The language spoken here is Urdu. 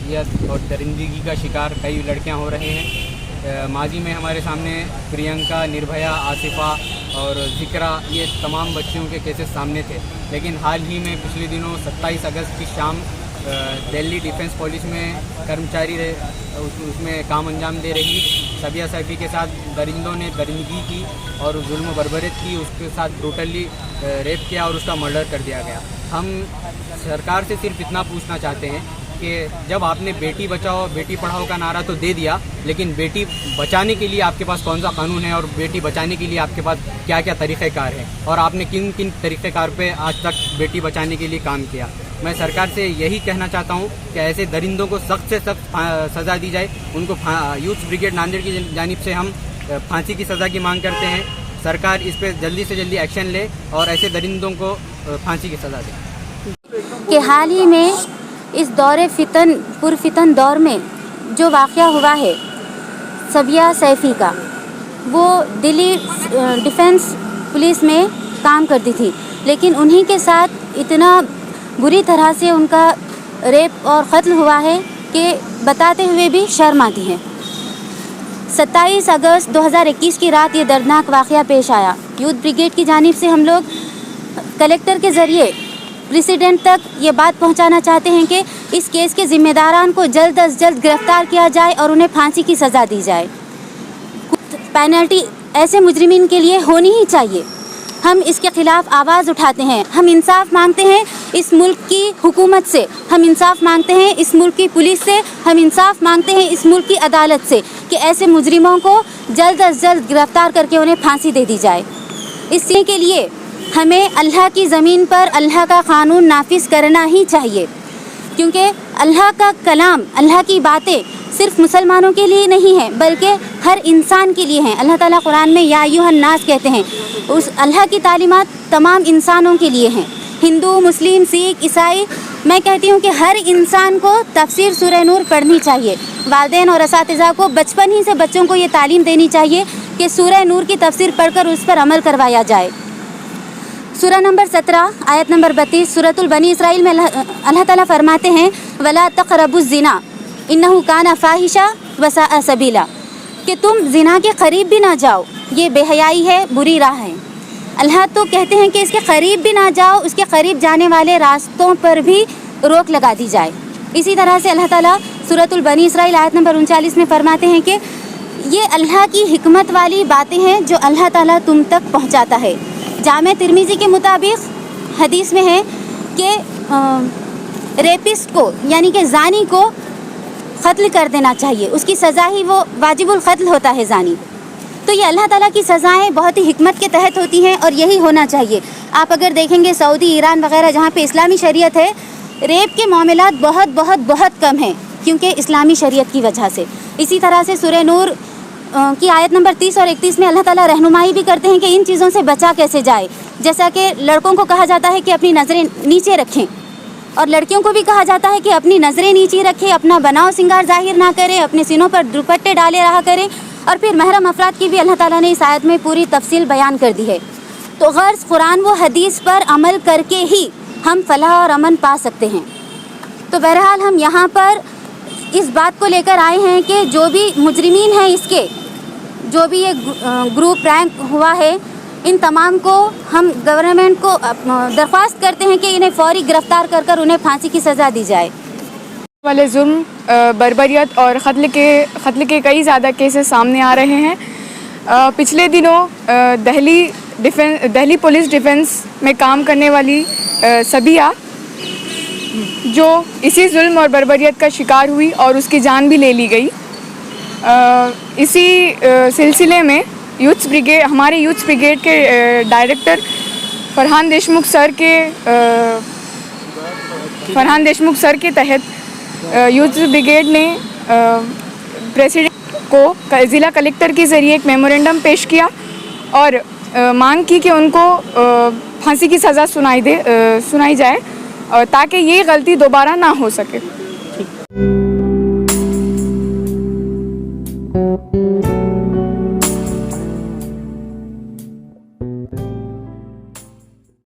اذیت اور درندگی کا شکار کئی لڑکیاں ہو رہے ہیں. ماضی میں ہمارے سامنے پرینکا، نربھیا، آصفہ اور ذکرا یہ تمام بچیوں کے کیسز سامنے تھے. لیکن حال ہی میں پچھلے دنوں 27 اگست کی شام دہلی ڈیفنس پولیس میں کرمچاری اس میں کام انجام دے رہی سبیہ سیفی کے ساتھ درندوں نے درندگی کی اور ظلم و بربریت کی. اس کے ساتھ ٹوٹلی ریپ کیا اور اس کا مرڈر کر دیا گیا. ہم سرکار سے صرف اتنا پوچھنا چاہتے ہیں کہ جب آپ نے بیٹی بچاؤ بیٹی پڑھاؤ کا نعرہ تو دے دیا، لیکن بیٹی بچانے کے لیے آپ کے پاس کون سا قانون ہے اور بیٹی بچانے کے لیے آپ کے پاس کیا کیا طریقہ کار ہے، اور آپ نے کن کن طریقہ کار پہ آج تک بیٹی بچانے کے لیے کام کیا. میں سرکار سے یہی کہنا چاہتا ہوں کہ ایسے درندوں کو سخت سے سخت سزا دی جائے. ان کو یوتھ بریگیڈ ناندیڑ کی جانب سے ہم پھانسی کی سزا کی مانگ کرتے ہیں. سرکار اس پہ جلدی سے جلدی ایکشن لے اور ایسے درندوں کو پھانسی کی سزا دے. کہ حال ہی میں اس پرفتن دور میں جو واقعہ ہوا ہے سبیہ سیفی کا، وہ دلی ڈیفنس پولیس میں کام کرتی تھی، لیکن انہی کے ساتھ اتنا بری طرح سے ان کا ریپ اور قتل ہوا ہے کہ بتاتے ہوئے بھی شرم آتی ہے. 27 اگست 2021 کی رات یہ دردناک واقعہ پیش آیا. یوتھ بریگیڈ کی جانب سے ہم لوگ کلیکٹر کے ذریعے پریزیڈنٹ تک یہ بات پہنچانا چاہتے ہیں کہ اس کیس کے ذمہ داران کو جلد از جلد گرفتار کیا جائے اور انہیں پھانسی کی سزا دی جائے. پینلٹی ایسے مجرمین کے لیے ہونی ہی چاہیے. ہم اس کے خلاف آواز اٹھاتے ہیں. ہم انصاف مانگتے ہیں اس ملک کی حکومت سے، ہم انصاف مانگتے ہیں اس ملک کی پولیس سے، ہم انصاف مانگتے ہیں اس ملک کی عدالت سے کہ ایسے مجرموں کو جلد از جلد گرفتار کر کے انہیں پھانسی دے دی جائے. اس کے لیے ہمیں اللہ کی زمین پر اللہ کا قانون نافذ کرنا ہی چاہیے، کیونکہ اللہ کا کلام، اللہ کی باتیں صرف مسلمانوں کے لیے نہیں ہیں بلکہ ہر انسان کے لیے ہیں. اللہ تعالیٰ قرآن میں یا ایھا الناس کہتے ہیں. اس اللہ کی تعلیمات تمام انسانوں کے لیے ہیں، ہندو، مسلم، سکھ، عیسائی. میں کہتی ہوں کہ ہر انسان کو تفسیر سورہ نور پڑھنی چاہیے. والدین اور اساتذہ کو بچپن ہی سے بچوں کو یہ تعلیم دینی چاہیے کہ سورہ نور کی تفسیر پڑھ کر اس پر عمل کروایا جائے. سورہ نمبر 17 آیت نمبر 32 سورۃ البنی اسرائیل میں اللہ تعالیٰ فرماتے ہیں وَلَا تَقْرَبُوا الزِّنَا إِنَّهُ كَانَ فَاحِشًا وَسَاءَ سَبِيلًا، کہ تم زنا کے قریب بھی نہ جاؤ، یہ بے حیائی ہے، بری راہ ہے. اللہ تو کہتے ہیں کہ اس کے قریب بھی نہ جاؤ، اس کے قریب جانے والے راستوں پر بھی روک لگا دی جائے. اسی طرح سے اللہ تعالیٰ سورۃ البنی اسرائیل آیت نمبر 39 میں فرماتے ہیں کہ یہ اللہ کی حکمت والی باتیں ہیں جو اللہ تعالیٰ تم تک پہنچاتا ہے. جامع ترمذی کے مطابق حدیث میں ہے کہ ریپسٹ کو یعنی کہ زانی کو قتل کر دینا چاہیے، اس کی سزا ہی وہ واجب القتل ہوتا ہے زانی. تو یہ اللہ تعالیٰ کی سزائیں بہت ہی حکمت کے تحت ہوتی ہیں اور یہی ہونا چاہیے. آپ اگر دیکھیں گے سعودی، ایران وغیرہ جہاں پہ اسلامی شریعت ہے، ریپ کے معاملات بہت بہت بہت کم ہیں کیونکہ اسلامی شریعت کی وجہ سے. اسی طرح سے سورہ نور کی آیت نمبر 30 اور 31 میں اللہ تعالیٰ رہنمائی بھی کرتے ہیں کہ ان چیزوں سے بچا کیسے جائے. جیسا کہ لڑکوں کو کہا جاتا ہے کہ اپنی نظریں نیچے رکھیں، اور لڑکیوں کو بھی کہا جاتا ہے کہ اپنی نظریں نیچے رکھیں، اپنا بناؤ سنگار ظاہر نہ کریں، اپنے سینوں پر دوپٹے ڈالے رہا کریں. اور پھر محرم افراد کی بھی اللہ تعالیٰ نے اس آیت میں پوری تفصیل بیان کر دی ہے. تو غرض قرآن و حدیث پر عمل کر کے ہی ہم فلاح اور امن پا سکتے ہیں. تو بہرحال ہم یہاں پر اس بات کو لے کر آئے ہیں کہ جو بھی مجرمین ہیں، اس کے جو بھی یہ گروپ رینک ہوا ہے، ان تمام کو ہم گورنمنٹ کو درخواست کرتے ہیں کہ انہیں فوری گرفتار کر کر انہیں پھانسی کی سزا دی جائے. والے ظلم، بربریت اور قتل کے کئی زیادہ کیسز سامنے آ رہے ہیں. پچھلے دنوں دہلی پولیس ڈیفنس میں کام کرنے والی سبیہ جو اسی ظلم اور بربریت کا شکار ہوئی اور اس کی جان بھی لے لی گئی. اسی سلسلے میں ہمارے یوتھ بریگیڈ کے ڈائریکٹر فرحان دیشمکھ سر کے تحت یوتھ بریگیڈ نے پریزیڈنٹ کو ضلع کلکٹر کے ذریعے ایک میمورنڈم پیش کیا اور مانگ کی کہ ان کو پھانسی کی سزا سنائی جائے تاکہ یہ غلطی دوبارہ نہ ہو سکے.